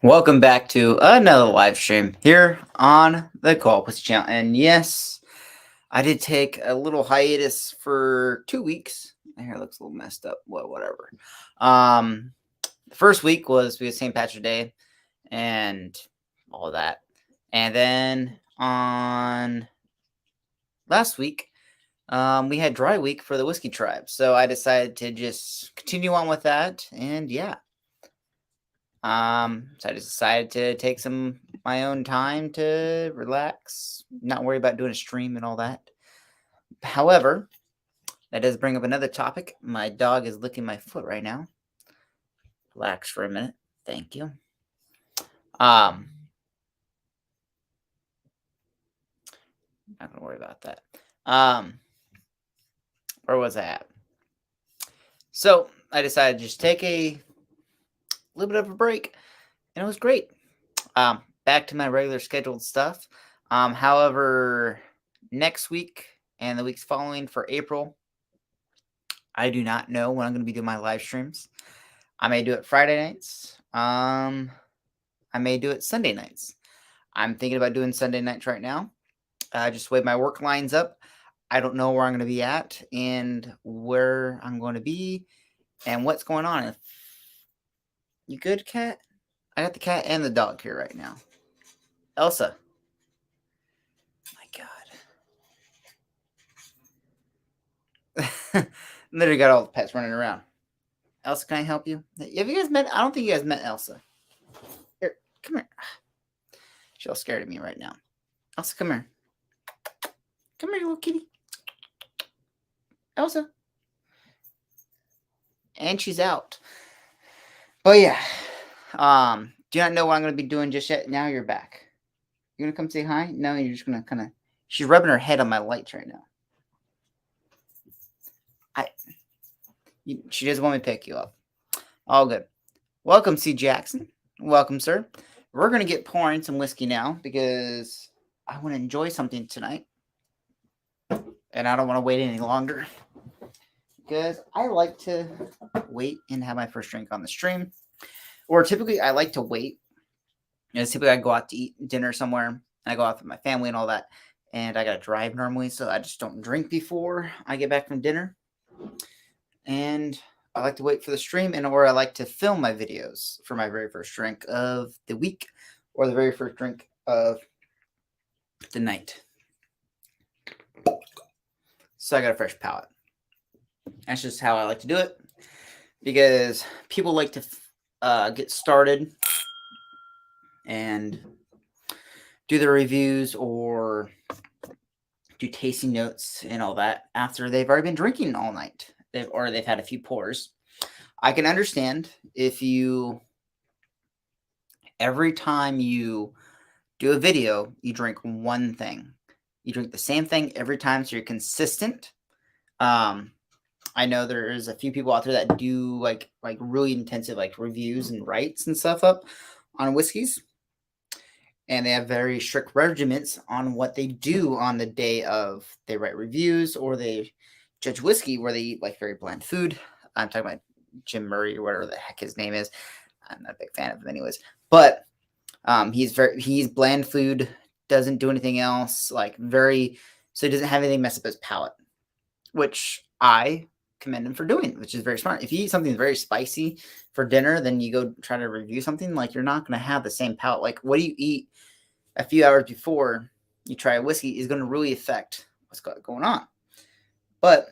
Welcome back to another live stream here on the Call Pussy channel. And yes, I did take a little hiatus for 2 weeks. My hair looks a little messed up. Well, whatever. The first week was because St. Patrick's Day and all that. And then on last week, we had dry week for the Whiskey Tribe. So I decided to just continue on with that. And yeah. So I just decided to take my own time to relax, not worry about doing a stream and all that. However, that does bring up another topic. My dog is licking my foot right now. Relax for a minute. Thank you. Not gonna worry about that. Where was I at? So I decided to just take a little bit of a break, and it was great. Back to my regular scheduled stuff. However, next week and the weeks following for April, I do not know when I'm going to be doing my live streams. I may do it Friday nights. I may do it Sunday nights. I'm thinking about doing Sunday nights right now. Just the way my work lines up. I don't know where I'm going to be at and where I'm going to be and what's going on. You good, cat? I got the cat and the dog here right now. Elsa. My God. Literally got all the pets running around. Elsa, can I help you? Have you guys met? I don't think you guys met Elsa. Here, come here. She's all scared of me right now. Elsa, come here. Come here, little kitty. Elsa. And she's out. But yeah. Do not know what I'm going to be doing just yet. Now you're back. You going to come say hi? No, you're just going to kind of... She's rubbing her head on my lights right now. She doesn't want me to pick you up. All good. Welcome, C. Jackson. Welcome, sir. We're going to get pouring some whiskey now because I want to enjoy something tonight. And I don't want to wait any longer. Because I like to wait and have my first drink on the stream. Or typically, I like to wait. Typically, I go out to eat dinner somewhere. And I go out with my family and all that. And I got to drive normally. So I just don't drink before I get back from dinner. And I like to wait for the stream, or I like to film my videos for my very first drink of the week or the very first drink of the night. So I got a fresh palate. That's just how I like to do it because people like to get started and do the reviews or do tasting notes and all that after they've already been drinking all night. They've had a few pours. I can understand if every time you do a video, you drink one thing. You drink the same thing every time, so you're consistent. I know there's a few people out there that do like really intensive reviews and writes and stuff up on whiskeys. And they have very strict regiments on what they do on the day of they write reviews or they judge whiskey where they eat very bland food. I'm talking about Jim Murray or whatever the heck his name is. I'm not a big fan of him anyways. But he's bland food, doesn't do anything else, so he doesn't have anything mess up his palate, which I commend him for doing, which is very smart. If you eat something very spicy for dinner, then you go try to review something, you're not going to have the same palate. What do you eat a few hours before you try a whiskey is going to really affect what's going on. But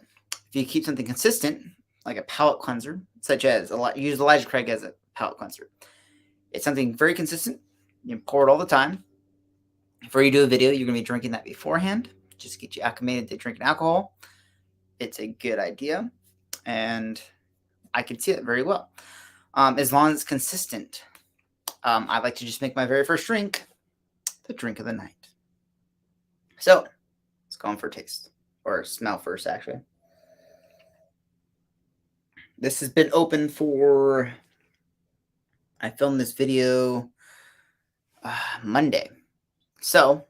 if you keep something consistent, like a palate cleanser, such as use Elijah Craig as a palate cleanser. It's something very consistent. You pour it all the time. Before you do a video, you're going to be drinking that beforehand. Just get you acclimated to drinking alcohol. It's a good idea. And I can see it very well. As long as it's consistent. I like to just make my very first drink the drink of the night. So, let's go on for a taste. Or smell first, actually. This has been open for... I filmed this video Monday. So,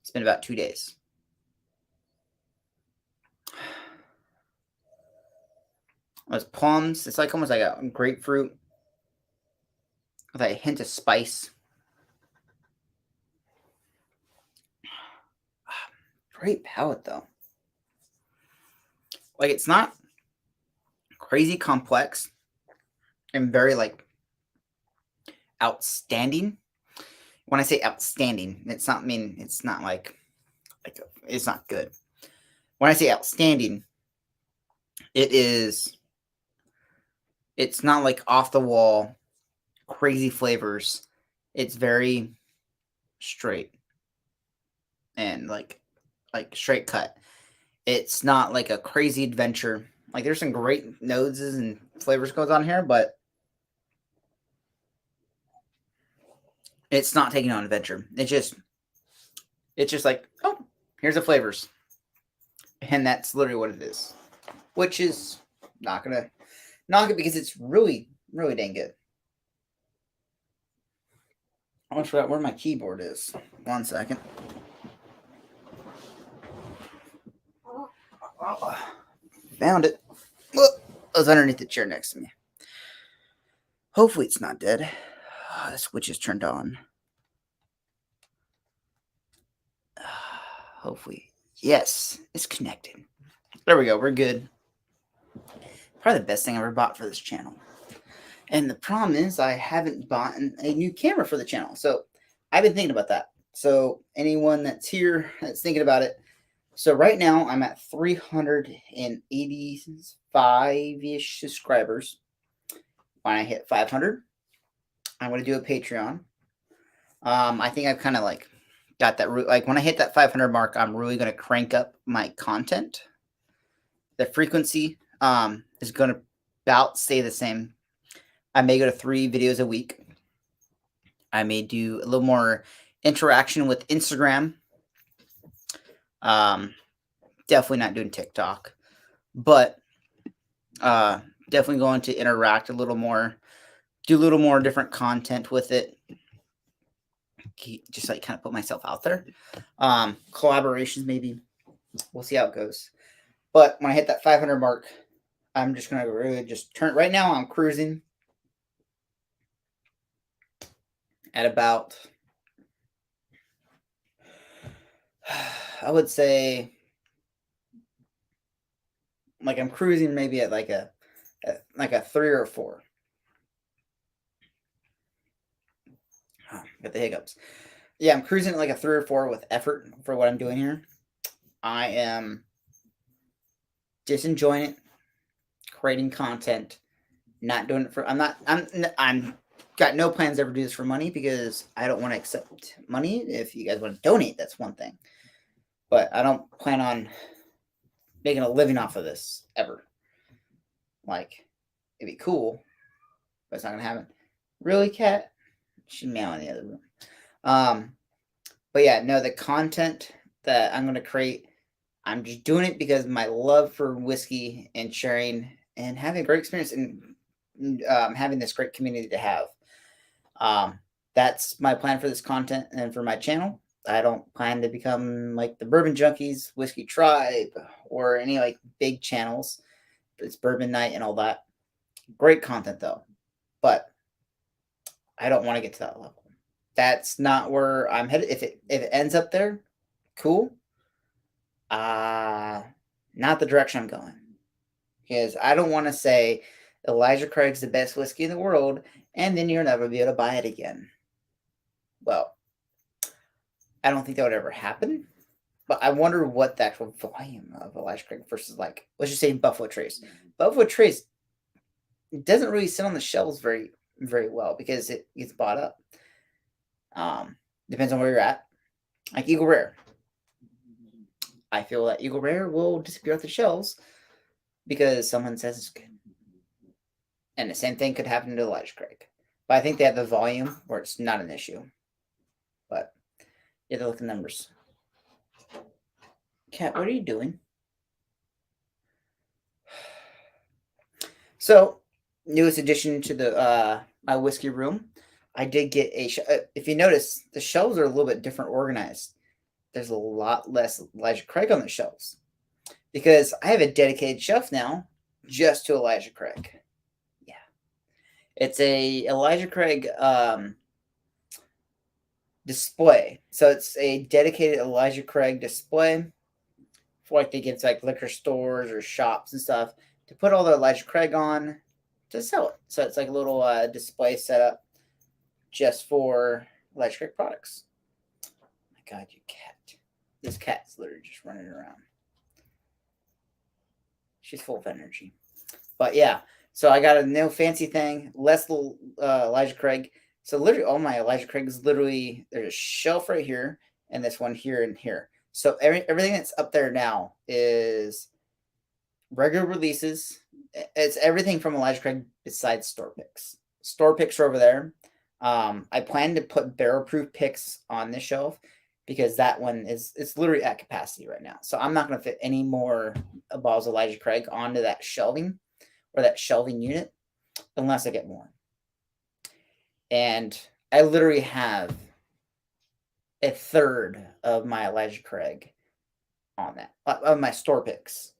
it's been about 2 days. It's plums. It's almost like a grapefruit with a hint of spice. Great palate, though. Like, it's not crazy complex and very, like, outstanding. When I say outstanding, it's not like it's not good. When I say outstanding, it's not like off the wall, crazy flavors. It's very straight and like straight cut. It's not like a crazy adventure. Like, there's some great notes and flavors goes on here, but it's not taking on an adventure. It's just like, oh, here's the flavors. And that's literally what it is. Which is not gonna knock it because it's really, really dang good. I almost forgot where my keyboard is. 1 second. Found it. Well, it was underneath the chair next to me. Hopefully it's not dead. Oh, the switch is turned on. Hopefully. Yes, it's connected. There we go. We're good. Probably the best thing I ever bought for this channel. And the problem is I haven't bought a new camera for the channel. So I've been thinking about that. So anyone that's here that's thinking about it. So right now I'm at 385-ish subscribers. When I hit 500, I'm going to do a Patreon. I think I've kind of like got that. Like, when I hit that 500 mark, I'm really going to crank up my content. The frequency is going to about stay the same. I may go to 3 videos a week. I may do a little more interaction with Instagram. Definitely not doing TikTok, but definitely going to interact a little more, do a little more different content with it. Just like kind of put myself out there. Collaborations, maybe. We'll see how it goes. But when I hit that 500 mark, I'm just going to really just turn. Right now, I'm cruising at about, I would say, like, I'm cruising maybe at like a 3 or 4. Oh, got the hiccups. Yeah, I'm cruising at like a 3 or 4 with effort for what I'm doing here. I am just enjoying it, creating content, not doing it for. I'm got no plans to ever do this for money because I don't want to accept money. If you guys want to donate, that's one thing, but I don't plan on making a living off of this ever. Like, it'd be cool, but it's not gonna happen. Really, Cat? She's meowing in the other room. But yeah, no, the content that I'm gonna create, I'm just doing it because my love for whiskey and sharing and having a great experience and having this great community to have. That's my plan for this content and for my channel. I don't plan to become like the Bourbon Junkies, Whiskey Tribe, or any like big channels. It's Bourbon Night and all that. Great content though, but I don't want to get to that level. That's not where I'm headed. If it ends up there, cool. Not the direction I'm going. Because I don't want to say Elijah Craig's the best whiskey in the world, and then you'll never be able to buy it again. Well, I don't think that would ever happen. But I wonder what the actual volume of Elijah Craig versus, like, let's just say Buffalo Trace. Buffalo Trace doesn't really sit on the shelves very, very well because it gets bought up. Depends on where you're at. Like Eagle Rare. I feel that Eagle Rare will disappear off the shelves because someone says it's good. And the same thing could happen to Elijah Craig. But I think they have the volume where it's not an issue. But you have to look at the numbers. Cat, what are you doing? So, newest addition to the my whiskey room. I did get if you notice, the shelves are a little bit different organized. There's a lot less Elijah Craig on the shelves because I have a dedicated shelf now just to Elijah Craig. Yeah. It's a Elijah Craig display. So it's a dedicated Elijah Craig display for like they give to like liquor stores or shops and stuff to put all the Elijah Craig on to sell it. So it's like a little display setup just for Elijah Craig products. My God, you cat! This cat's literally just running around. She's full of energy. But yeah, so I got a new fancy thing, less little Elijah Craig. So literally all my Elijah Craig is literally, there's a shelf right here and this one here and here. So everything that's up there now is regular releases. It's everything from Elijah Craig besides store picks. Store picks are over there. I plan to put barrel proof picks on this shelf because that one it's literally at capacity right now. So I'm not going to fit any more bottles of Elijah Craig onto that shelving or that shelving unit unless I get more. And I literally have a third of my Elijah Craig on that, of my store picks.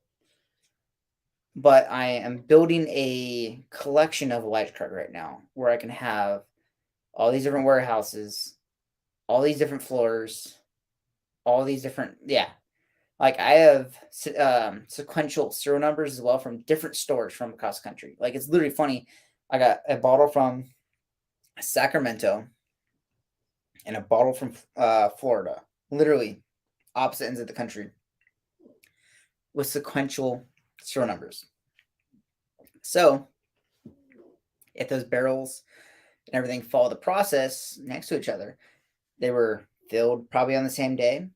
But I am building a collection of Elijah Craig right now where I can have all these different warehouses, all these different floors, all these different, yeah. Like I have sequential serial numbers as well from different stores from across the country. Like it's literally funny. I got a bottle from Sacramento and a bottle from Florida, literally opposite ends of the country with sequential serial numbers. So if those barrels and everything follow the process next to each other, they were filled probably on the same day.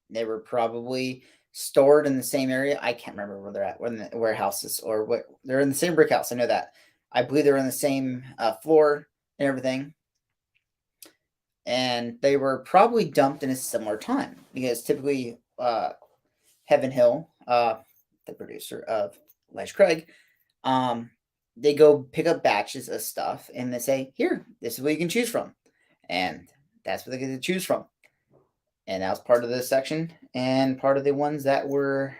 They were probably stored in the same area. I can't remember where they're at, where in the warehouses or what. They're in the same brick house. I know that. I believe they're in the same floor and everything. And they were probably dumped in a similar time because typically Heaven Hill, the producer of Elijah Craig, they go pick up batches of stuff and they say, here, this is what you can choose from. And that's what they get to choose from. And that was part of this section and part of the ones that were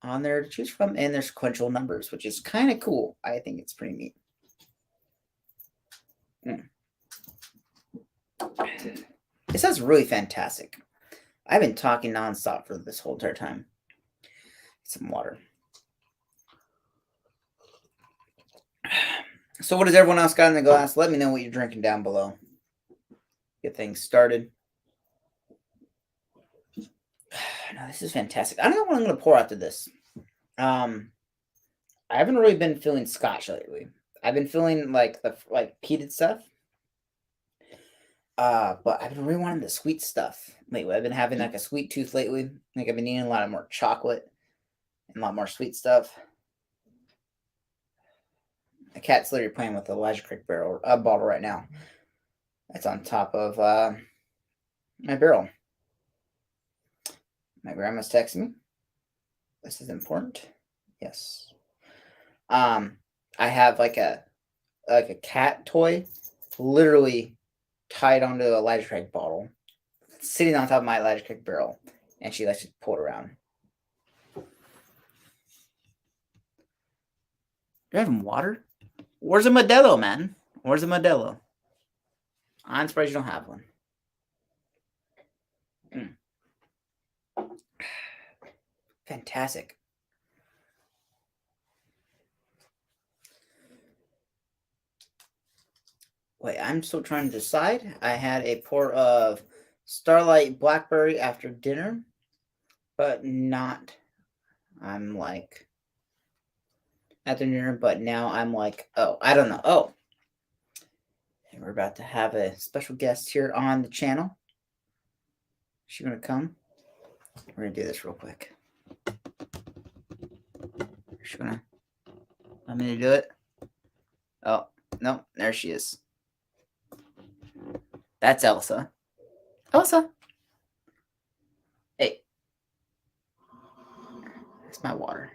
on there to choose from. And their sequential numbers, which is kind of cool. I think it's pretty neat. It sounds really fantastic. I've been talking nonstop for this whole entire time. Some water. So what has everyone else got in the glass? Let me know what you're drinking down below. Get things started. No, this is fantastic. I don't know what I'm going to pour after this. I haven't really been feeling scotch lately. I've been feeling like the peated stuff. But I've been really wanting the sweet stuff lately. I've been having like a sweet tooth lately. Like I've been eating a lot more chocolate and a lot more sweet stuff. The cat's literally playing with the Elijah Craig bottle right now. That's on top of my barrel. My grandma's texting me. This is important. Yes. I have like a cat toy, literally tied onto the Elijah Craig bottle, sitting on top of my Elijah Craig barrel, and she likes to pull it around. Do I have water? Where's a Modelo, man? Where's a Modelo? I'm surprised you don't have one. Fantastic. Wait, I'm still trying to decide. I had a pour of Starlight Blackberry after dinner, but not, I'm like, after dinner, but now I'm like, oh, I don't know. Oh, and we're about to have a special guest here on the channel. She's going to come. We're going to do this real quick. She's going to let me do it. Oh, no, there she is. That's Elsa. Elsa. Hey. That's my water.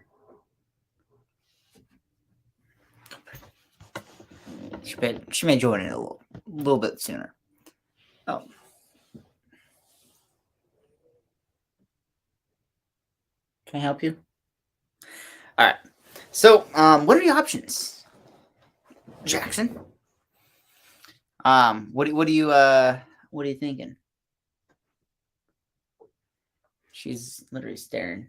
She may join in a little bit sooner. Oh. Can I help you? All right. So, what are the options? Jackson, What are you thinking? She's literally staring.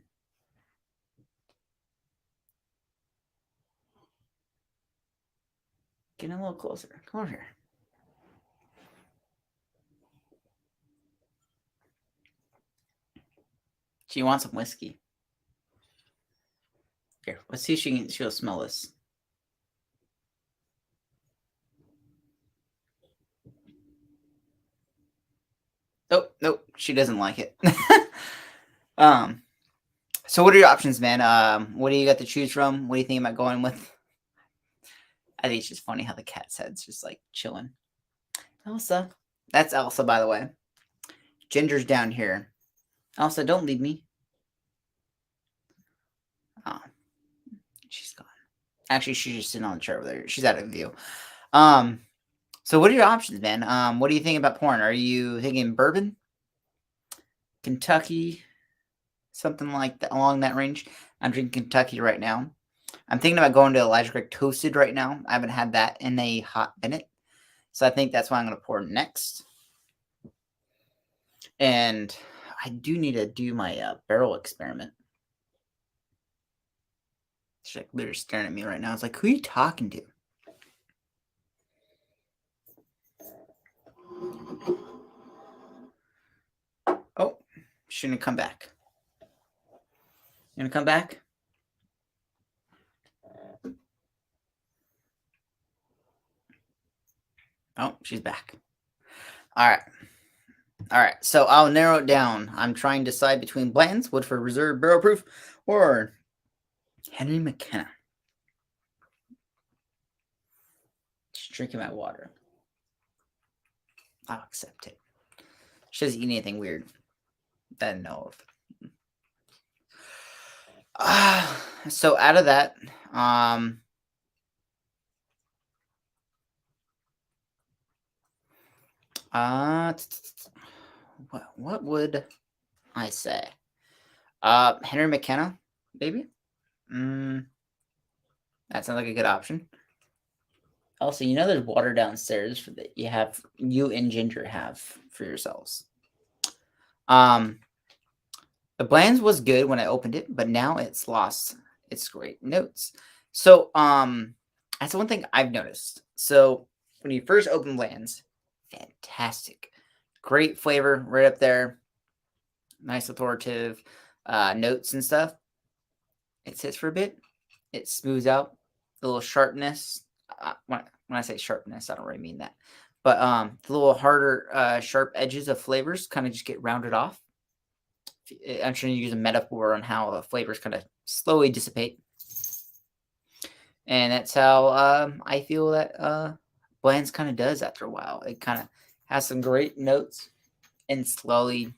Get a little closer. Come over here. She wants some whiskey. Here, let's see if she'll smell this. Oh, nope, she doesn't like it. So what are your options, man? What do you got to choose from? What do you think about going with? I think it's just funny how the cat's head's just like chilling. Elsa. That's Elsa, by the way. Ginger's down here. Elsa, don't leave me. Oh, she's gone. Actually, she's just sitting on the chair over there. She's out of view. So what are your options, man? What do you think about porn? Are you thinking bourbon, Kentucky, something like that, along that range? I'm drinking Kentucky right now. I'm thinking about going to Elijah Craig Toasted right now. I haven't had that in a hot minute. So I think that's what I'm going to pour next. And I do need to do my barrel experiment. She's like literally staring at me right now. It's like, who are you talking to? Oh, shouldn't come back. You gonna come back? Oh, she's back. All right. All right. So I'll narrow it down. I'm trying to decide between Blanton's, Woodford Reserve Barrel Proof, or Henry McKenna. Just drinking my water. I'll accept it. She doesn't eat anything weird that I know of. So out of that, what would I say? Henry McKenna, maybe. That sounds like a good option. Also, you know, there's water downstairs for that you and Ginger have for yourselves. The Bland's was good when I opened it, but now it's lost its great notes. So, that's one thing I've noticed. So, when you first open Bland's, fantastic, great flavor right up there, nice authoritative notes and stuff. It sits for a bit, it smooths out the little sharpness. When I say sharpness, I don't really mean that, but the little harder, sharp edges of flavors kind of just get rounded off. I'm trying to use a metaphor on how the flavors kind of slowly dissipate. And that's how I feel that Bland's kind of does after a while. It kind of has some great notes and slowly.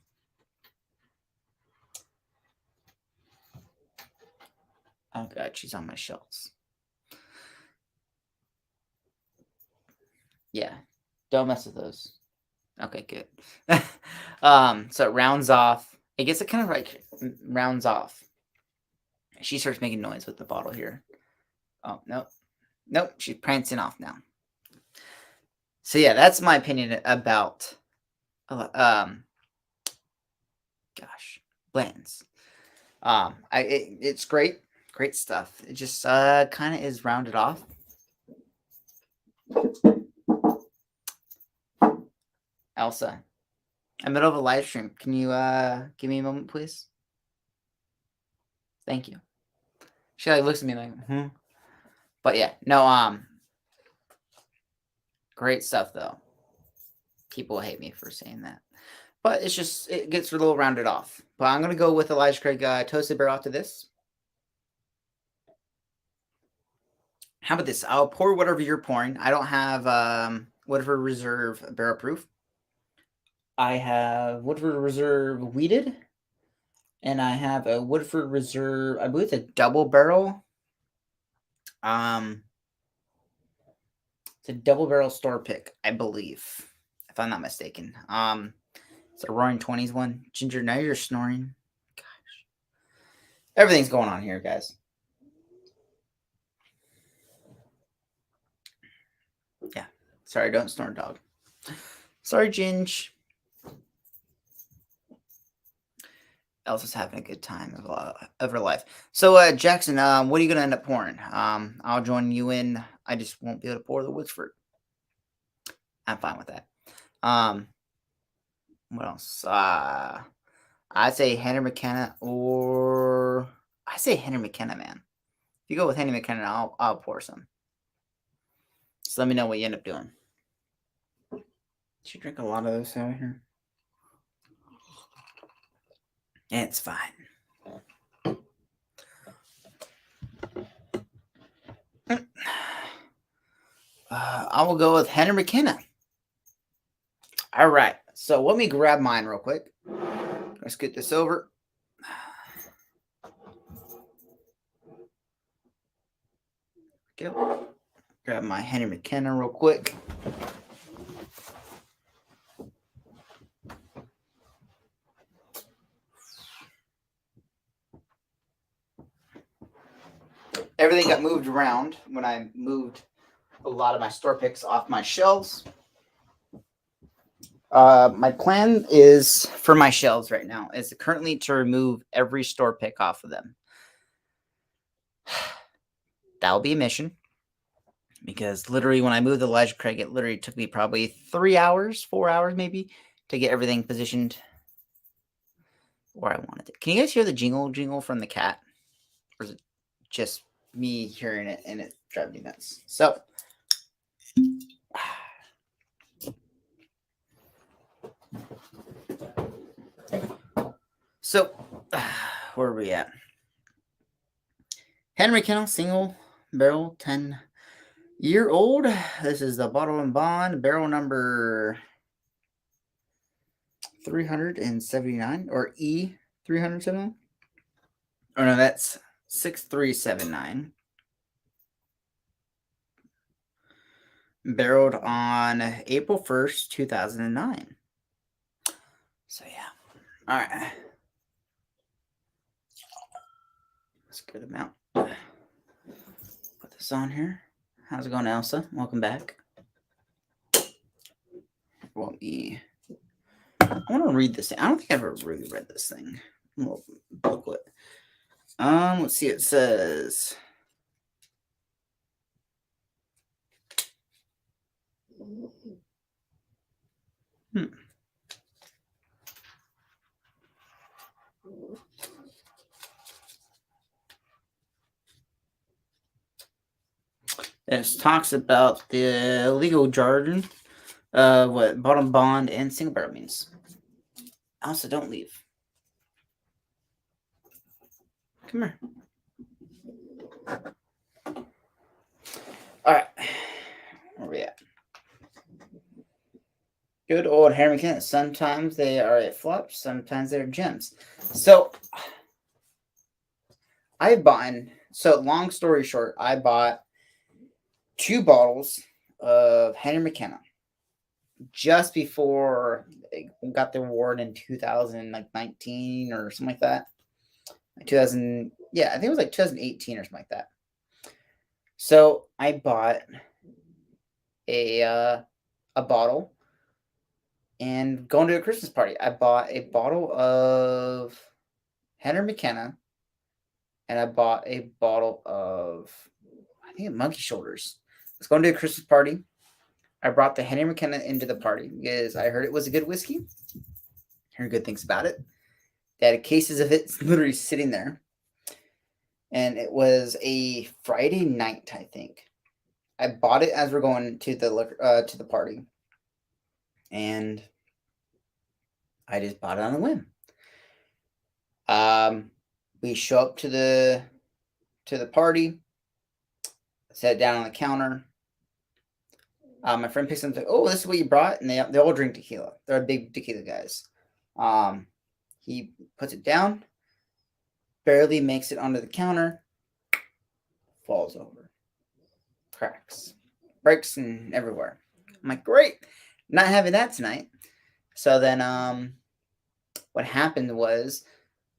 Oh, God, she's on my shelves. Yeah, don't mess with those. Okay, good. So it rounds off. It gets it kind of like rounds off. She starts making noise with the bottle here. Oh, no. Nope, she's prancing off now. So yeah, that's my opinion about gosh, Bland's. It's great stuff. It just kind of is rounded off. Elsa, I'm middle of a live stream. Can you give me a moment, please? Thank you. She like looks at me like, But yeah, no, great stuff though. People hate me for saying that, but it's just it gets a little rounded off. But I'm gonna go with Elijah Craig Toasted Barrel after this. How about this? I'll pour whatever you're pouring. I don't have Woodford Reserve Barrel Proof. I have Woodford Reserve Wheated, and I have a Woodford Reserve. I believe it's a double barrel. It's a double barrel store pick, I believe, if I'm not mistaken. It's a Roaring 20s one. Ginger, now you're snoring. Gosh, everything's going on here, guys. Yeah, sorry, don't snore, dog. Sorry, Ginge. Elsa's having a good time of her life. So, Jackson, what are you gonna end up pouring? I'll join you in. I just won't be able to pour the Woodford. I'm fine with that. What else? I'd say Henry McKenna, or I say Henry McKenna, man. If you go with Henry McKenna, I'll pour some. So let me know what you end up doing. Did you drink a lot of those out here? It's fine. I will go with Henry McKenna. All right. So let me grab mine real quick. Let's get this over. Go. Grab my Henry McKenna real quick. Everything got moved around when I moved a lot of my store picks off my shelves. My plan is for my shelves right now is currently to remove every store pick off of them. That'll be a mission because literally when I moved the Elijah Craig, it literally took me probably 3 hours, 4 hours maybe to get everything positioned where I wanted it. Can you guys hear the jingle from the cat? Or is it just me hearing it and it drives me nuts? So, where are we at? Henry McKenna, single barrel, 10-year-old. This is the Bottle and Bond barrel number 379 or E379. Oh no, that's 6379. Barreled on April 1st, 2009. So yeah. All right. That's a good amount. Put this on here. How's it going, Elsa? Welcome back. I want to read this thing. I don't think I've ever really read this thing. A little booklet. Let's see. It says. It talks about the legal jargon, what bottom bond and single barrel means. Also, don't leave. Come here. All right. Where are we at? Good old Henry McKenna. Sometimes they are at flops, sometimes they're gems. So, long story short, I bought 2 bottles of Henry McKenna just before they got the award in 2019 or something like that. 2000, yeah, I think it was like 2018 or something like that. So I bought a bottle, and going to a Christmas party, I bought a bottle of Henry McKenna, and I bought a bottle of, I think, Monkey Shoulders. I was going to a Christmas party. I brought the Henry McKenna into the party because I heard it was a good whiskey. Heard good things about it. They had cases of it literally sitting there. And it was a Friday night, I think. I bought it as we're going to the party. And I just bought it on a whim. We show up to the party, sat down on the counter. My friend picks something. Oh, this is what you brought, and they all drink tequila. They're big tequila guys. He puts it down, barely makes it onto the counter, falls over, cracks, breaks, and everywhere. I'm like, great, not having that tonight. So then, what happened was,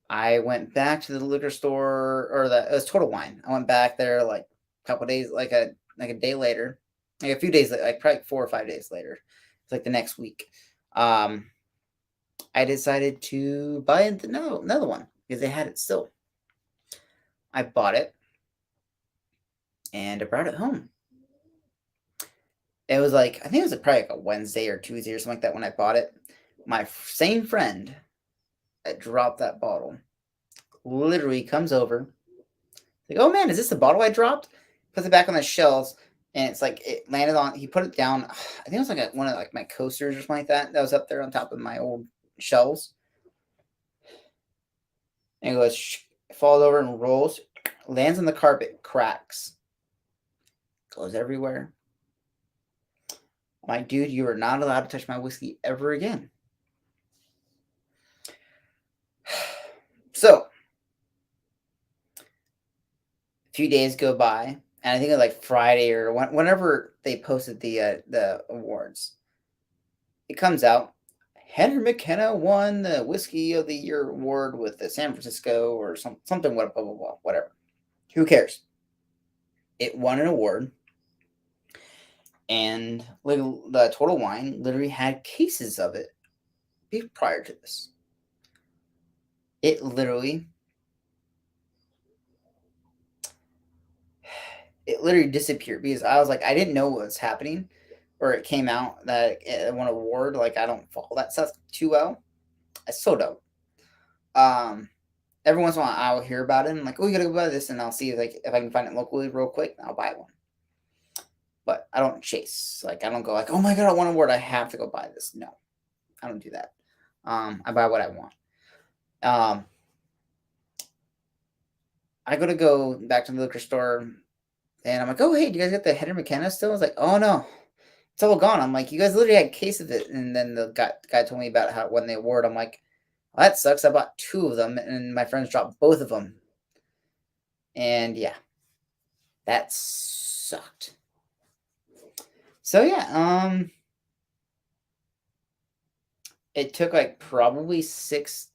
I went back to the liquor store, or it was Total Wine. I went back there like a couple days, like a day later. Like a few days, like probably 4 or 5 days later. It's like the next week. I decided to buy another one because they had it still. I bought it and I brought it home. It was like, I think it was probably like a Wednesday or Tuesday or something like that when I bought it. My same friend that dropped that bottle literally comes over, like, oh man, is this the bottle I dropped? Puts it back on the shelves, and it's like it landed on. He put it down. I think it was like one of like my coasters or something like that. That was up there on top of my old shelves. And it goes, falls over and rolls, lands on the carpet, cracks, goes everywhere. I'm like, dude, you are not allowed to touch my whiskey ever again. So, a few days go by, and I think it was like Friday or whenever they posted the awards, it comes out. Henry McKenna won the Whiskey of the Year award with the San Francisco or something, blah, blah, blah, blah, whatever. Who cares? It won an award, and the Total Wine literally had cases of it prior to this. It literally disappeared because I was like, I didn't know what was happening, or it came out that it won an award. Like, I don't follow that stuff too well. I still don't. Every once in a while I'll hear about it and I'm like, oh, you gotta go buy this, and I'll see if I can find it locally real quick and I'll buy one. But I don't chase. Like, I don't go like, oh my god, I want an award, I have to go buy this. No, I don't do that. I buy what I want. I go back to the liquor store and I'm like, oh hey, do you guys get the Henry McKenna still? I was like, oh no, it's all gone. I'm like, you guys literally had a case of it. And then the guy told me about how it won the award. I'm like, well, that sucks. I bought 2 of them and my friends dropped both of them. And yeah, that sucked. So yeah, it took like probably 6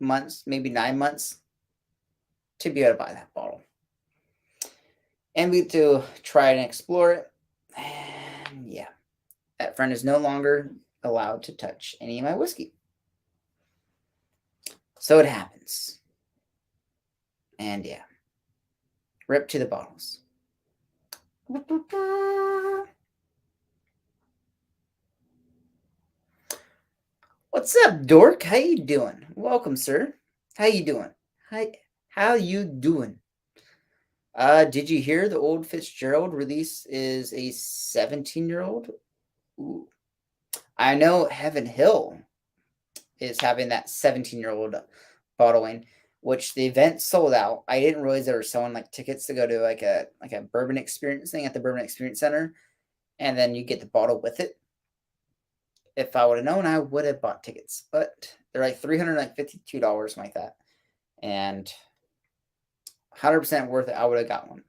months, maybe 9 months to be able to buy that bottle. And we had to try and explore it. And yeah, that friend is no longer allowed to touch any of my whiskey. So it happens. And yeah, rip to the bottles. What's up, Dork? How you doing? Welcome, sir. How you doing? Hi. How you doing? Did you hear the Old Fitzgerald release is a 17-year-old? Ooh. I know Heaven Hill is having that 17-year-old bottling, which the event sold out. I didn't realize they were selling like tickets to go to like a bourbon experience thing at the Bourbon Experience Center, and then you get the bottle with it. If I would have known, I would have bought tickets, but they're like $352, something like that, and 100% worth it. I would have got one.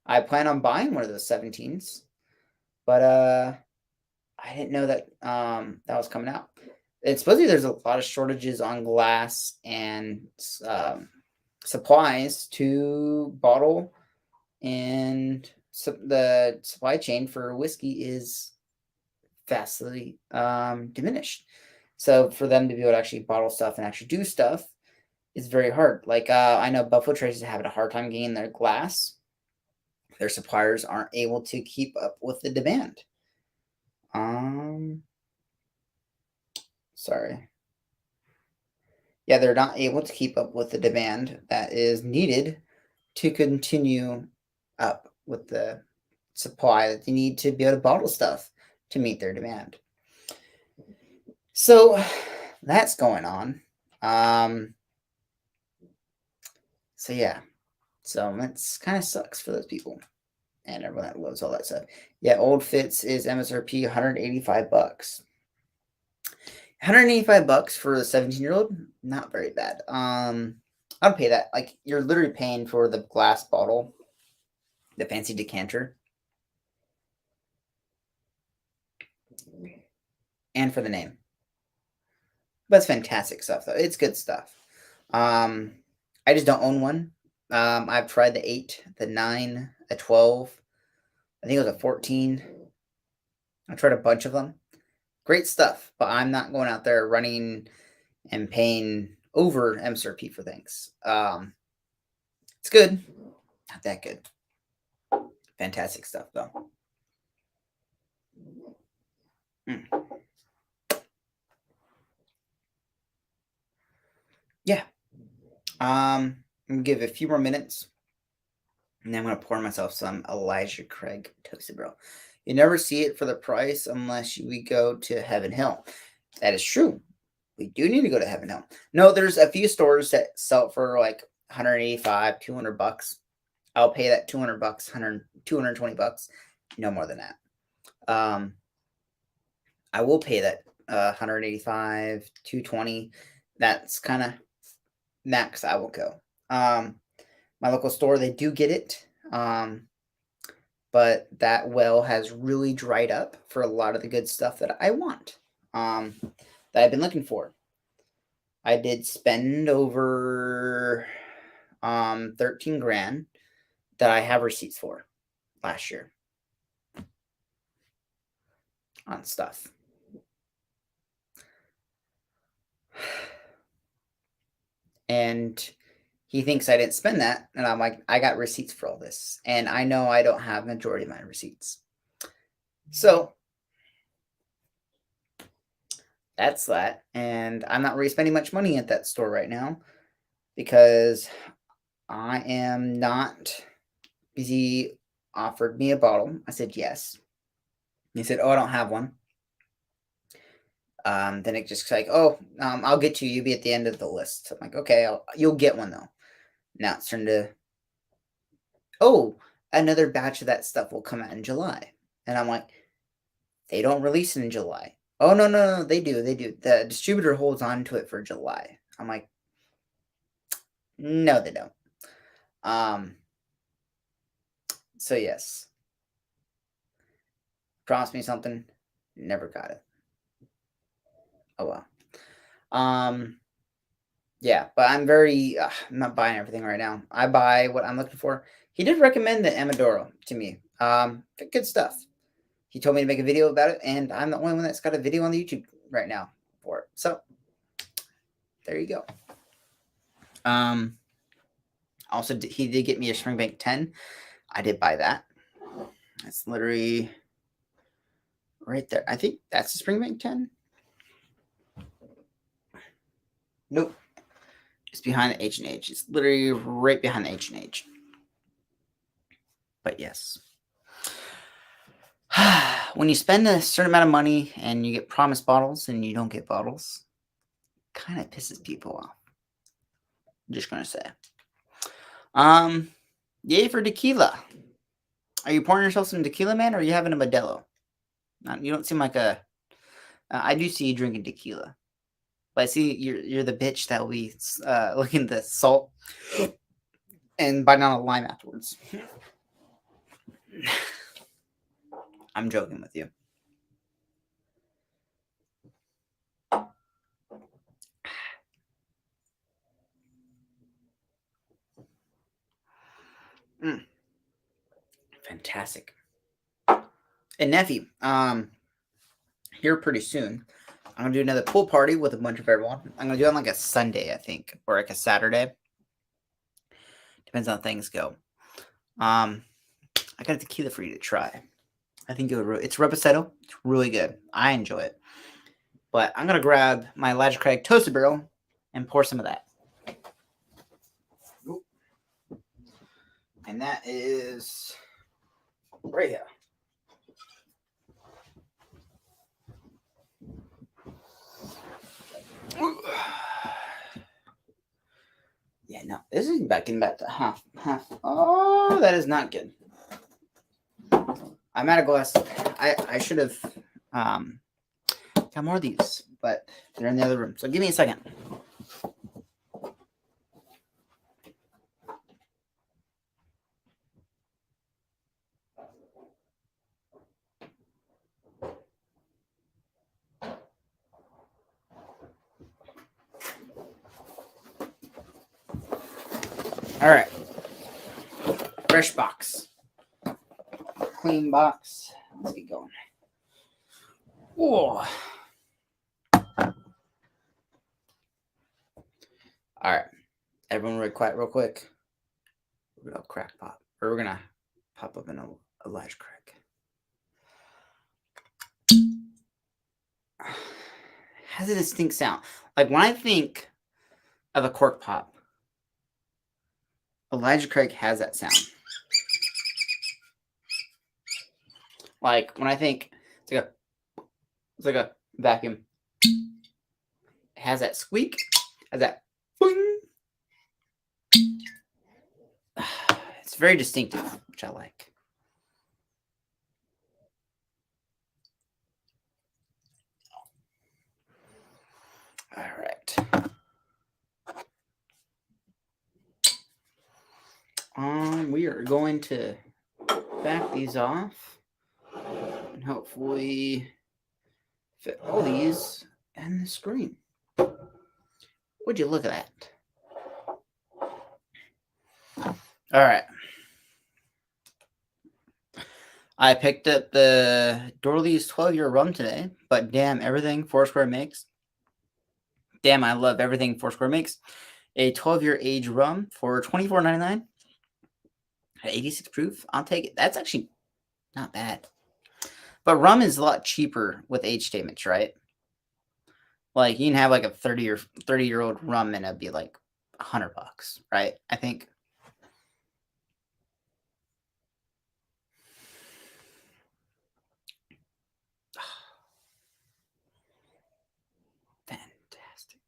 I plan on buying one of those 17s, but I didn't know that that was coming out. It's supposedly there's a lot of shortages on glass and supplies to bottle, and the supply chain for whiskey is vastly diminished. So for them to be able to actually bottle stuff and actually do stuff is very hard. Like I know Buffalo Trace is having a hard time getting their glass. Their suppliers aren't able to keep up with the demand. Sorry. Yeah, they're not able to keep up with the demand that is needed to continue up with the supply that they need to be able to bottle stuff to meet their demand. So that's going on. So yeah, so that's kind of sucks for those people and everyone that loves all that stuff. Yeah, Old Fitz is MSRP $185. $185 for the 17-year-old, not very bad. I'd pay that. Like, you're literally paying for the glass bottle, the fancy decanter, and for the name. But it's fantastic stuff, though. It's good stuff. I just don't own one. I've tried the 8, the 9, the 12. I think it was a 14. I tried a bunch of them. Great stuff, but I'm not going out there running and paying over MSRP for things. It's good, not that good. Fantastic stuff though. Yeah. I'm gonna give it a few more minutes, and then I'm gonna pour myself some Elijah Craig Toasted Bro. You never see it for the price unless we go to Heaven Hill. That is true. We do need to go to Heaven Hill. No, there's a few stores that sell for like 185, 200 bucks. I'll pay that 200 bucks, 220 bucks. No more than that. I will pay that 185, 220. That's kind of max I will go. My local store, they do get it. But that well has really dried up for a lot of the good stuff that I want. That I've been looking for. I did spend over 13 grand that I have receipts for last year on stuff. And he thinks I didn't spend that. And I'm like, I got receipts for all this. And I know I don't have majority of my receipts. So that's that. And I'm not really spending much money at that store right now because I am not. He offered me a bottle. I said yes. He said, "Oh, I don't have one." Then it just like, "Oh, I'll get you. You'll be at the end of the list." I'm like, "Okay, you'll get one though." Now it's turned to, "Oh, another batch of that stuff will come out in July," and I'm like, "They don't release it in July." "Oh no, they do. The distributor holds on to it for July." I'm like, "No, they don't." So yes, promised me something, never got it. Oh well. Yeah, but I'm not buying everything right now. I buy what I'm looking for. He did recommend the Amadoro to me. Good stuff. He told me to make a video about it, and I'm the only one that's got a video on the YouTube right now for it. So there you go. Also, he did get me a Springbank 10. I did buy that. That's literally right there. I think that's a Springbank 10. Nope. It's behind the H&H. It's literally right behind the H&H. But yes. When you spend a certain amount of money and you get promised bottles and you don't get bottles, it kind of pisses people off. I'm just gonna say. Yay for tequila. Are you pouring yourself some tequila, man, or are you having a Modelo? You don't seem like a. I do see you drinking tequila, but I see you're the bitch that will be looking at the salt and biting on a lime afterwards. I'm joking with you. Fantastic. And Neffy, here pretty soon, I'm gonna do another pool party with a bunch of everyone. I'm gonna do it on like a Sunday, I think, or like a Saturday. Depends on how things go. I got a tequila for you to try. I think it's Reposado. It's really good. I enjoy it. But I'm gonna grab my Elijah Craig Toasted Barrel and pour some of that. And that is right here. Yeah, no, this is getting back to half. Oh, that is not good. I'm out of glass. I should have got more of these, but they're in the other room. So give me a second. All right. Fresh box. Clean box. Let's get going. Oh. All right. Everyone real quiet real quick. We're going to crack pop. Or we're going to pop up in Elijah Craig. Has a distinct sound. Like when I think of a cork pop, Elijah Craig has that sound. Like when I think it's like a vacuum. It has that squeak, has that boing. It's very distinctive, which I like. All right. We are going to back these off and hopefully fit all these in the screen. Would you look at that? All right. I picked up the Dorley's 12-year rum today, but damn, everything Foursquare makes. Damn, I love everything Foursquare makes. A 12-year age rum for $24.99 at 86 proof. I'll take it. That's actually not bad. But rum is a lot cheaper with age statements, right? Like you can have like a 30-year-old rum and it'd be like $100, right? I think. Fantastic.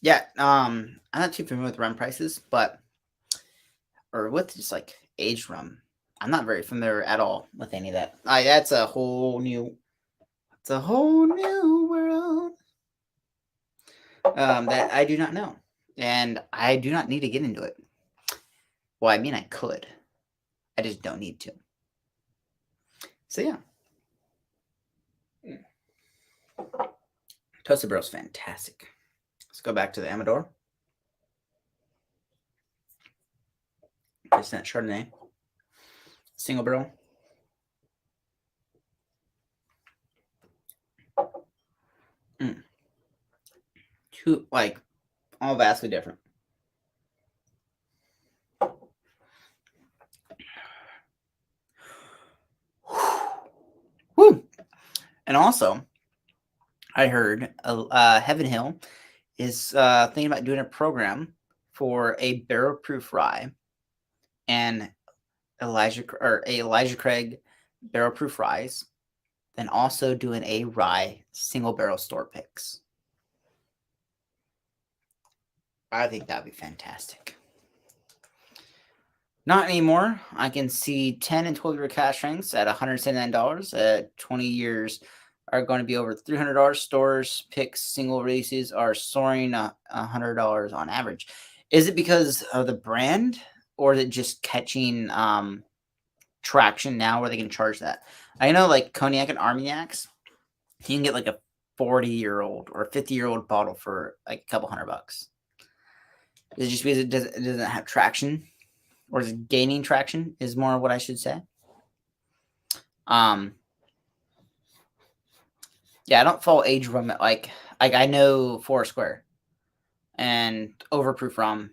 Yeah, I'm not too familiar with rum prices, or with just like aged rum. I'm not very familiar at all with any of that. That's a whole new world that I do not know, and I do not need to get into it. Well, I mean, I could. I just don't need to. So yeah, Toasted Barrel's fantastic. Let's go back to the Amador. It's that Chardonnay. Single barrel. Two, like, all vastly different. Woo! And also, I heard Heaven Hill is thinking about doing a program for a barrel-proof rye and Elijah Craig barrel-proof ryes, then also doing a rye single-barrel store picks. I think that'd be fantastic. Not anymore. I can see 10 and 12-year cash strengths at $179. At 20 years are going to be over $300. Stores picks single releases are soaring $100 on average. Is it because of the brand, or is it just catching traction now where they can charge that? I know like Cognac and Armagnacs, you can get like a 40-year-old or 50-year-old bottle for like a couple $100. Is it just because it doesn't have traction? Or is it gaining traction is more what I should say. Yeah, I don't follow age rum like I know Foursquare and Overproof rum,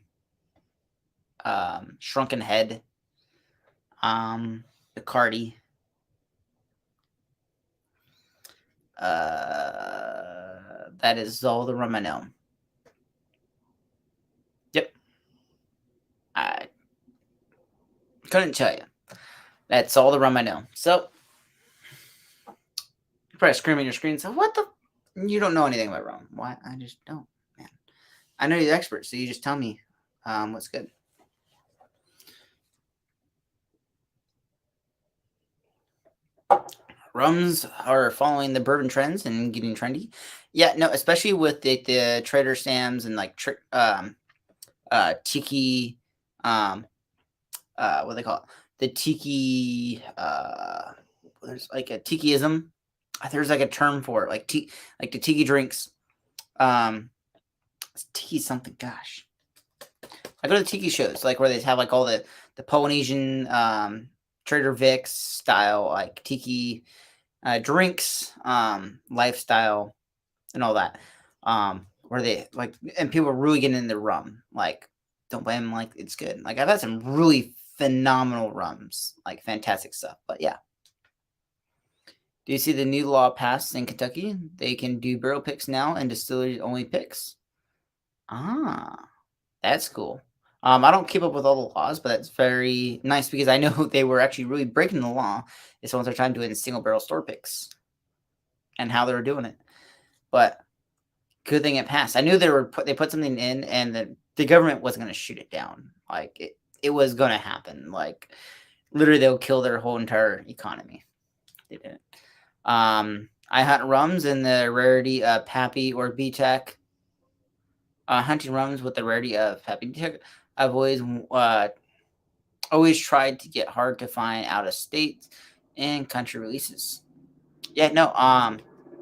Shrunken Head, Bacardi, that is all the rum I know. Yep. I couldn't tell you. That's all the rum I know. So, you're probably screaming your screen. So, what the? You don't know anything about rum. Why? I just don't, man. I know you're the expert, so you just tell me what's good. Rums are following the bourbon trends and getting trendy. Yeah, no, especially with the Trader Sam's and like tiki, what do they call it? The tiki, there's like a tikiism. There's like a term for it, like the tiki drinks. It's tiki something. Gosh, I go to the tiki shows, like where they have like all the Polynesian Trader Vic's style like tiki drinks, lifestyle, and all that. Where they like, and people are really getting into rum. Like, don't blame them. Like, it's good. Like, I've had some really phenomenal rums, like fantastic stuff. But yeah. Do you see the new law passed in Kentucky? They can do barrel picks now and distilleries only picks. Ah, that's cool. I don't keep up with all the laws, but that's very nice because I know they were actually really breaking the law. It's once they're trying to do it in single barrel store picks and how they were doing it. But good thing it passed. I knew they put something in, and the government wasn't going to shoot it down. Like it was going to happen. Like literally, they'll kill their whole entire economy. They didn't. I hunt rums in the rarity of Pappy or BTEC. Hunting rums with the rarity of Pappy BTEC. I've always tried to get hard to find out of state and country releases. Yeah, no.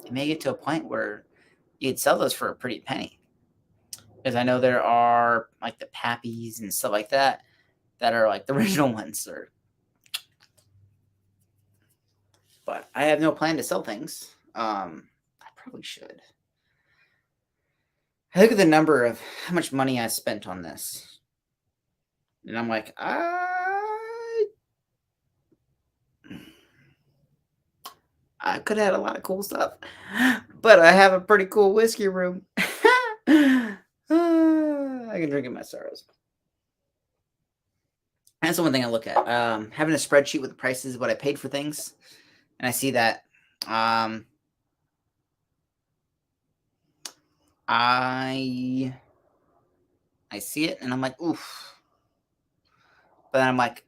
It may get to a point where you'd sell those for a pretty penny. Because I know there are like the Pappies and stuff like that are like the original ones. But I have no plan to sell things. I probably should. I look at the number of how much money I spent on this. And I'm like, I could have had a lot of cool stuff. But I have a pretty cool whiskey room. I can drink in my sorrows. That's the one thing I look at. Having a spreadsheet with the prices, what I paid for things, and I see that I see it, and I'm like, oof. But then I'm like,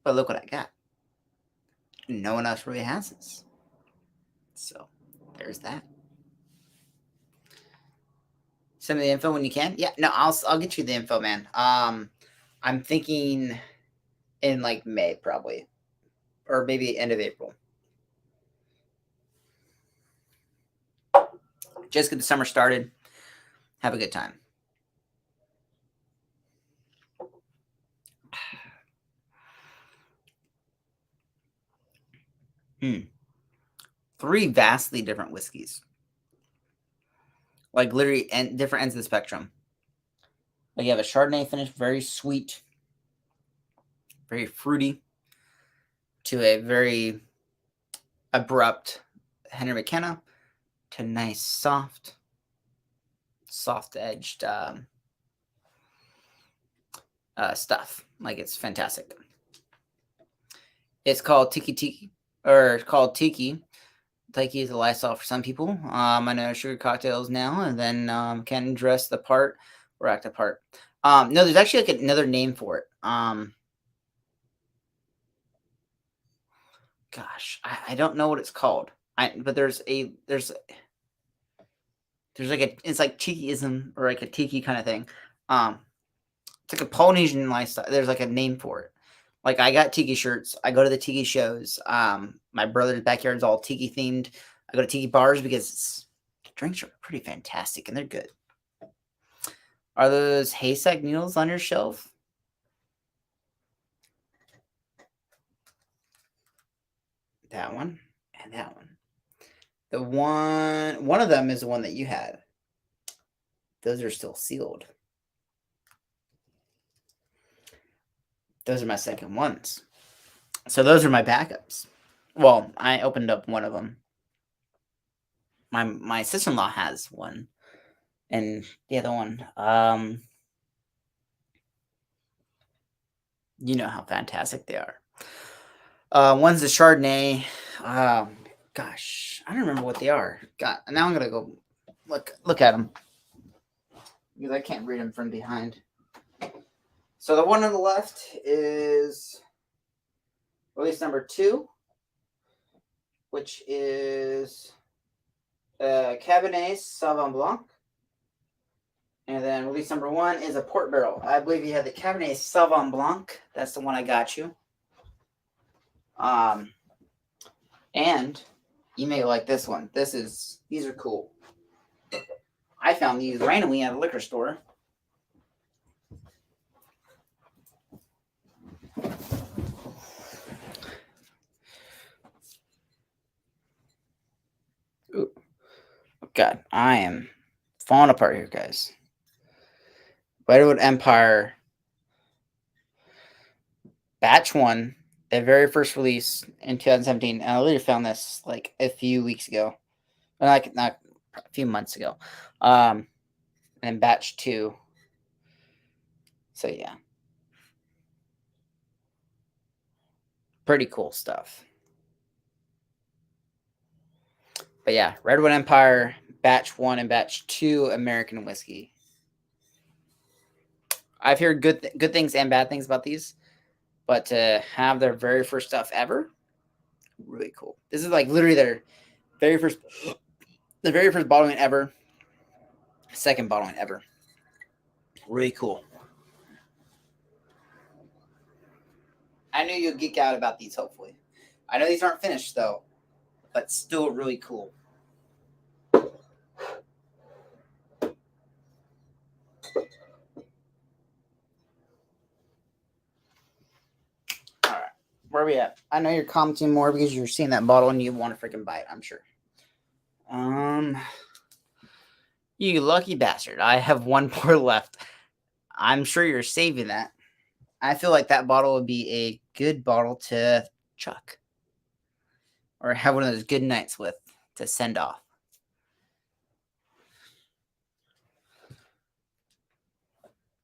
but look what I got. No one else really has this. So there's that. Send me the info when you can. Yeah, no, I'll get you the info, man. I'm thinking in like May probably, or maybe end of April. Just get the summer started. Have a good time. Three vastly different whiskeys. Like literally different ends of the spectrum. Like you have a Chardonnay finish, very sweet, very fruity, to a very abrupt Henry McKenna, to nice soft edged stuff. Like it's fantastic. It's called Tiki, or it's called Tiki. Tiki is a lifestyle for some people. I know sugar cocktails now, and then can dress the part or act a part. No, there's actually like another name for it. Gosh, I don't know what it's called. But there's like it's like tikiism or like a tiki kind of thing. It's like a Polynesian lifestyle. There's like a name for it. Like I got tiki shirts. I go to the tiki shows. My brother's backyard is all tiki themed. I go to tiki bars because the drinks are pretty fantastic and they're good. Are those haystack needles on your shelf? That one and that one. The one of them is the one that you had. Those are still sealed. Those are my second ones. So those are my backups. Well, I opened up one of them. My sister-in-law has one. And the other one, you know how fantastic they are. One's the Chardonnay. Gosh, I don't remember what they are. God, now I'm gonna go look at them because I can't read them from behind. So the one on the left is release number 2, which is Cabernet Sauvignon Blanc. And then release number 1 is a port barrel. I believe you had the Cabernet Sauvignon Blanc. That's the one I got you. And you may like this one. These are cool. I found these randomly at a liquor store. God, I am falling apart here, guys. Redwood Empire Batch 1, their very first release in 2017. And I literally found this like a few weeks ago. Like not a few months ago. And Batch 2. So yeah. Pretty cool stuff. But yeah, Redwood Empire, Batch 1 and Batch 2 American whiskey. I've heard good things and bad things about these, but to have their very first stuff ever, really cool. This is like literally their very first bottling ever, second bottling ever. Really cool. I knew you'd geek out about these, hopefully. I know these aren't finished, though, but still really cool. All right. Where are we at? I know you're commenting more because you're seeing that bottle and you want to freaking buy it, I'm sure. You lucky bastard. I have one pour left. I'm sure you're saving that. I feel like that bottle would be a good bottle to chuck. Or have one of those good nights with to send off.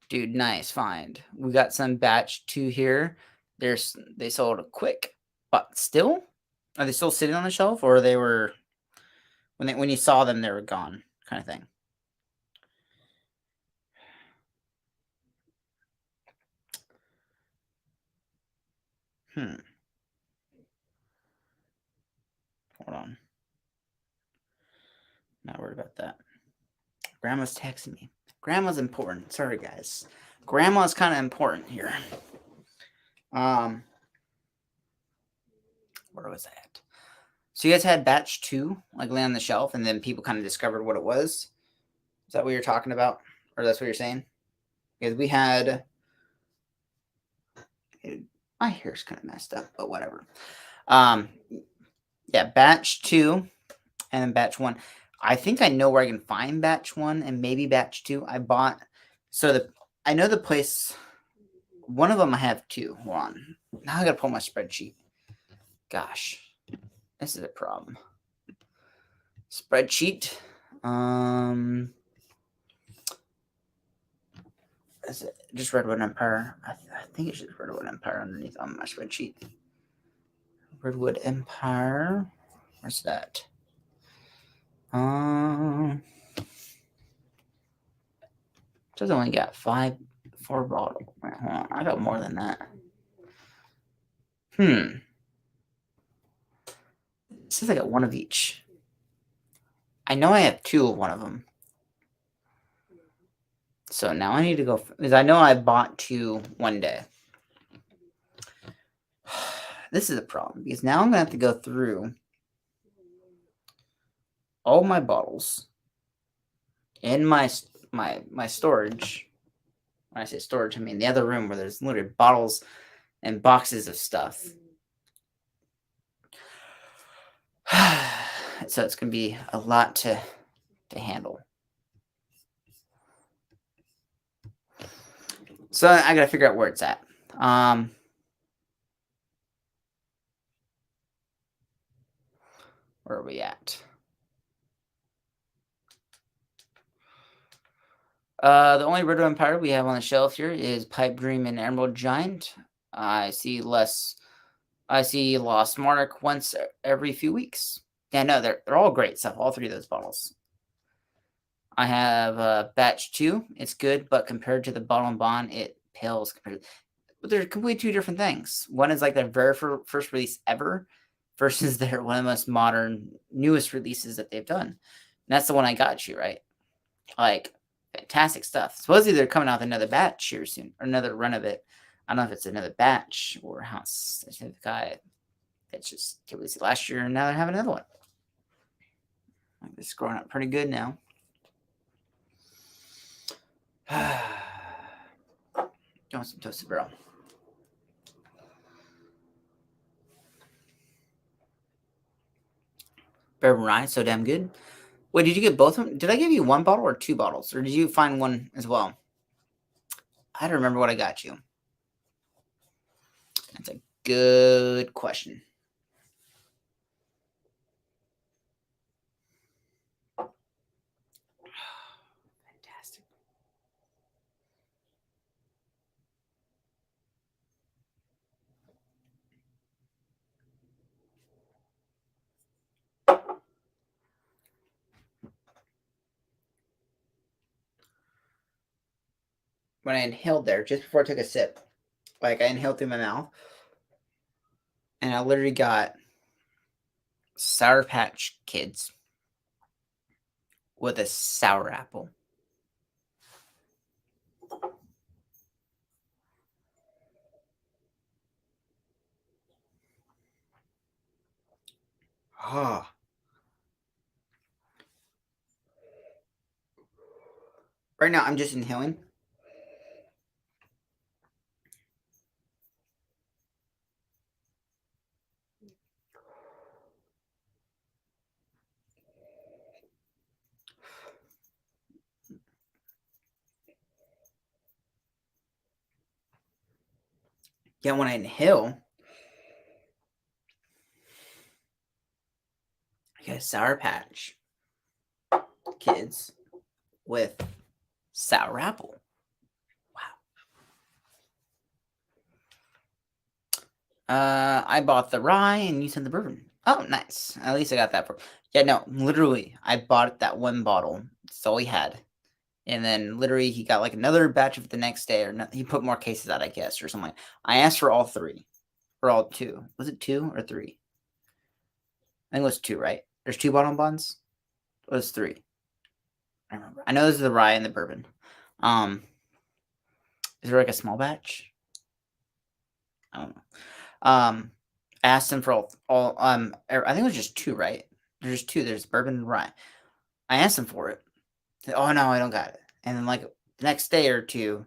Dude, nice find. We got some batch 2 here. They sold quick, but still, are they still sitting on the shelf, or they were when you saw them they were gone, kind of thing? Hold on. Not worried about that. Grandma's texting me. Grandma's important. Sorry, guys. Grandma's kind of important here. Where was I at? So you guys had batch 2 like lay on the shelf, and then people kind of discovered what it was. Is that what you're talking about, or that's what you're saying? Because we had. My hair's kind of messed up, but whatever. Yeah, batch 2 and then batch 1. I think I know where I can find batch 1 and maybe batch 2. I know the place. One of them I have 2. Hold on. Now I gotta pull my spreadsheet. Gosh, this is a problem. Spreadsheet. Is it just Redwood Empire? I think it's just Redwood Empire underneath on my spreadsheet. Redwood Empire. Where's that? Just only got 4 bottles. I got more than that. It says I got 1 of each. I know I have 2 of one of them. So now I need to go, because I know I bought 2 one day. This is a problem, because now I'm going to have to go through all my bottles in my storage. When I say storage, I mean the other room where there's literally bottles and boxes of stuff. So it's going to be a lot to handle. So I got to figure out where it's at. Where are we at? The only Redwood Empire we have on the shelf here is Pipe Dream and Emerald Giant. I see Lost Monarch once every few weeks. Yeah, no, they're all great stuff. All 3 of those bottles. I have batch 2. It's good, but compared to the Bottle and Bond, it pales. But they're completely 2 different things. One is like their very first release ever, versus their one of the most modern, newest releases that they've done. And that's the one I got you, right? Like, fantastic stuff. Supposedly they're coming out with another batch here soon, or another run of it. I don't know if it's another batch or how the guy that's just released last year, and now they're having another one. It's growing up pretty good now. Doing some Toasted Barrel. Bourbon Rye, so damn good. Wait, did you get both of them? Did I give you one bottle or 2 bottles? Or did you find one as well? I don't remember what I got you. That's a good question. Fantastic. When I inhaled there, just before I took a sip, like I inhaled through my mouth, and I literally got Sour Patch Kids with a sour apple. Ah. Right now, I'm just inhaling. Yeah, when I inhale, I get a Sour Patch Kids with sour apple. I bought the rye and you said the bourbon. Oh, nice. At least I got that for. Yeah, no, literally, I bought that one bottle. That's all he had. And then literally, he got like another batch of the next day, or no, he put more cases out, I guess, or something. I asked for all 3 or all 2. Was it 2 or 3? I think it was 2, right? There's 2 bottle bonds. It was 3. I remember. I know this is the rye and the bourbon. Is there like a small batch? I don't know. I asked him for all I think it was just 2, right? There's 2. There's bourbon and rye. I asked him for it. Said, "Oh no, I don't got it." And then like the next day or 2,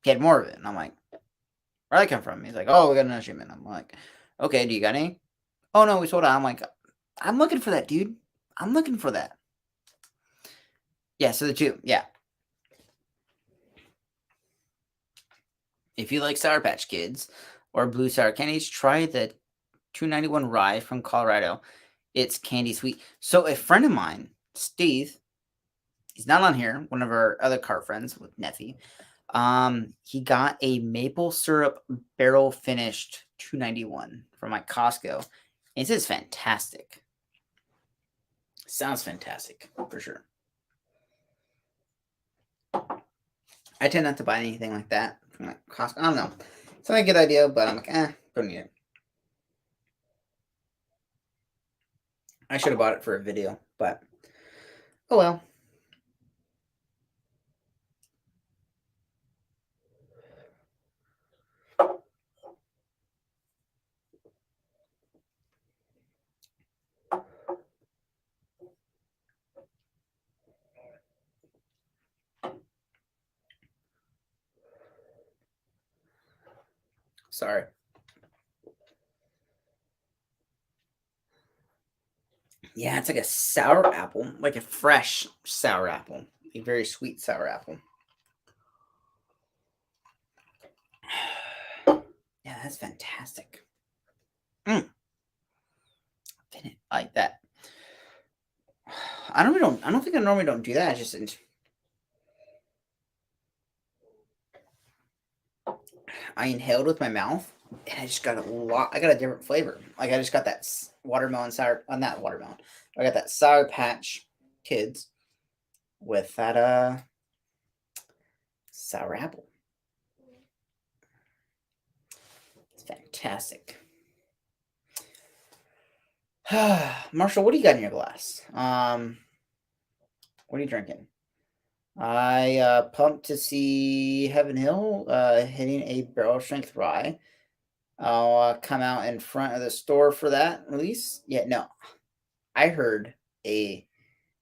he had more of it, and I'm like, "Where'd that come from?" He's like, "Oh, we got another shipment." I'm like, "Okay, do you got any?" "Oh no, we sold out." I'm like, "I'm looking for that, dude. I'm looking for that." Yeah, so the 2, yeah. If you like Sour Patch Kids or blue sour candies, try the 291 rye from Colorado. It's candy sweet. So a friend of mine, Steve, he's not on here, one of our other car friends with Neffy. He got a maple syrup barrel finished 291 from like Costco. And he says fantastic. Sounds fantastic for sure. I tend not to buy anything like that from like Costco. I don't know. It's not a good idea, but I'm like, don't need it. I should have bought it for a video, but oh well. Sorry. Yeah, it's like a sour apple, like a fresh sour apple, a very sweet sour apple. Yeah, that's fantastic. Like that. I don't think I normally don't do that. I just I inhaled with my mouth, and I just got a lot. I got a different flavor. Like I just got that watermelon sour. Not watermelon. I got that Sour Patch Kids with that sour apple. It's fantastic. Marshall, what do you got in your glass? What are you drinking? I pumped to see Heaven Hill hitting a barrel strength rye. I'll come out in front of the store for that release. Yeah, no, I heard a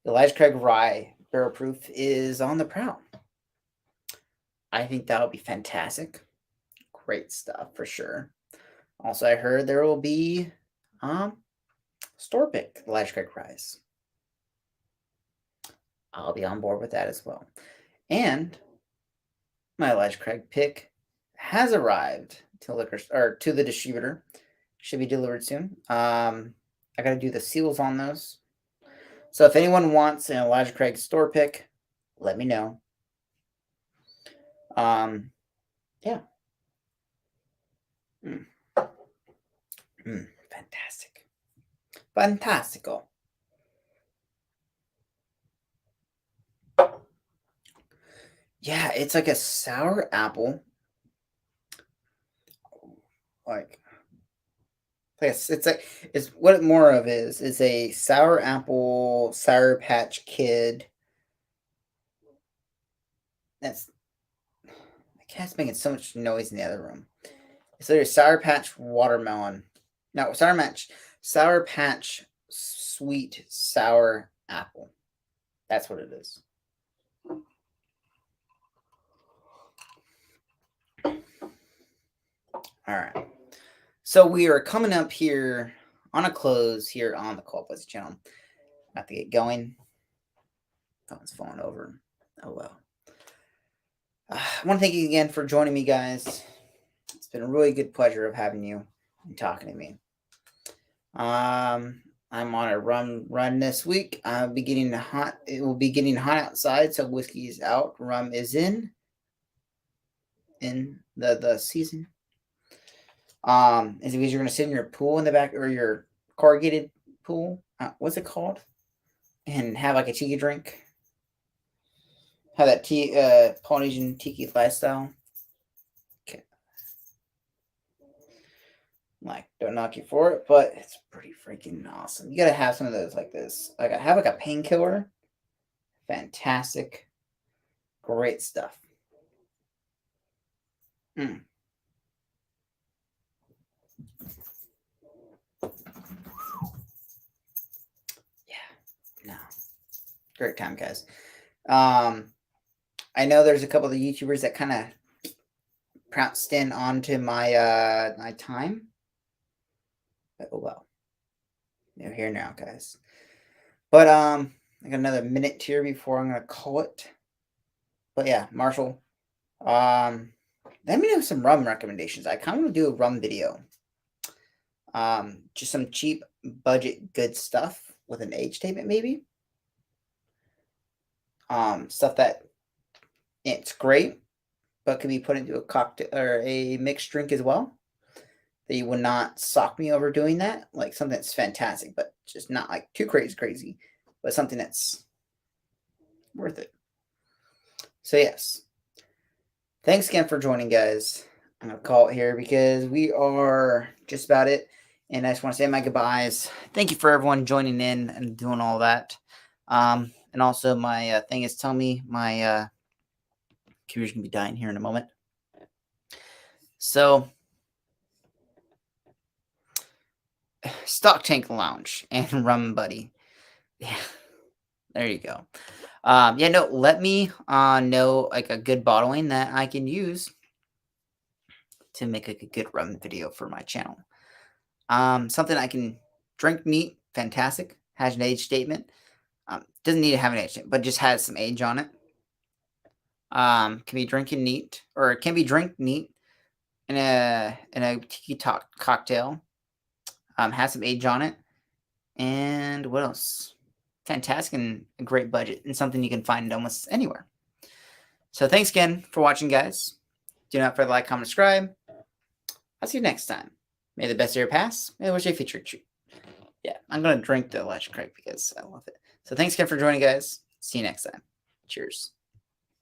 Elijah Craig rye barrel proof is on the prowl. I think that'll be fantastic. Great stuff for sure. Also, I heard there will be store pick Elijah Craig ryes. I'll be on board with that as well. And my Elijah Craig pick has arrived to the distributor. Should be delivered soon. I got to do the seals on those. So if anyone wants an Elijah Craig store pick, let me know. Yeah. Fantastic. Fantastico. Yeah, it's like a sour apple. Like it's what it more of is a sour apple, Sour Patch Kid. That's the cat's making so much noise in the other room. It's either Sour Patch watermelon. No, Sour Patch sweet sour apple. That's what it is. All right. So we are coming up here on a close here on the Call Plus channel. I have to get going. Phone's falling over. Oh well. I want to thank you again for joining me, guys. It's been a really good pleasure of having you and talking to me. I'm on a run this week. I'll be getting hot. It will be getting hot outside, so whiskey is out. Rum is in the season. Is it because you're gonna sit in your pool in the back or your corrugated pool? What's it called? And have like a tiki drink. Have that Polynesian tiki lifestyle. Okay. Like, don't knock you for it, but it's pretty freaking awesome. You gotta have some of those like this. Like I have like a painkiller. Fantastic. Great stuff. Yeah, no. Great time, guys. I know there's a couple of the YouTubers that kind of pounced in onto my my time. But, oh well. They're here now, guys. But I got another minute here before I'm gonna call it. But yeah, Marshall. Let me know some rum recommendations. I kind of want to do a rum video. Just some cheap budget good stuff with an age statement, maybe. Stuff that it's great, but can be put into a cocktail or a mixed drink as well. That you would not sock me over doing that. Like something that's fantastic, but just not like too crazy, but something that's worth it. So yes. Thanks again for joining, guys. I'm going to call it here because we are just about it. And I just want to say my goodbyes. Thank you for everyone joining in and doing all that. And also my thing is telling me my computer's going to be dying here in a moment. So Stock Tank Lounge and Rum Buddy. Yeah, there you go. Yeah, no, let me know like a good bottling that I can use to make like a good rum video for my channel. Something I can drink neat, fantastic, has an age statement. Doesn't need to have an age statement, but just has some age on it. Can be drinking neat, or it can be drink neat in a tiki cocktail. Has some age on it. And what else? Fantastic and a great budget and something you can find almost anywhere. So thanks again for watching, guys. Do not forget to like, comment, subscribe. I'll see you next time. May the best year pass. May the wish you featured you. Yeah, I'm going to drink the Elijah Craig because I love it. So thanks again for joining, guys. See you next time. Cheers.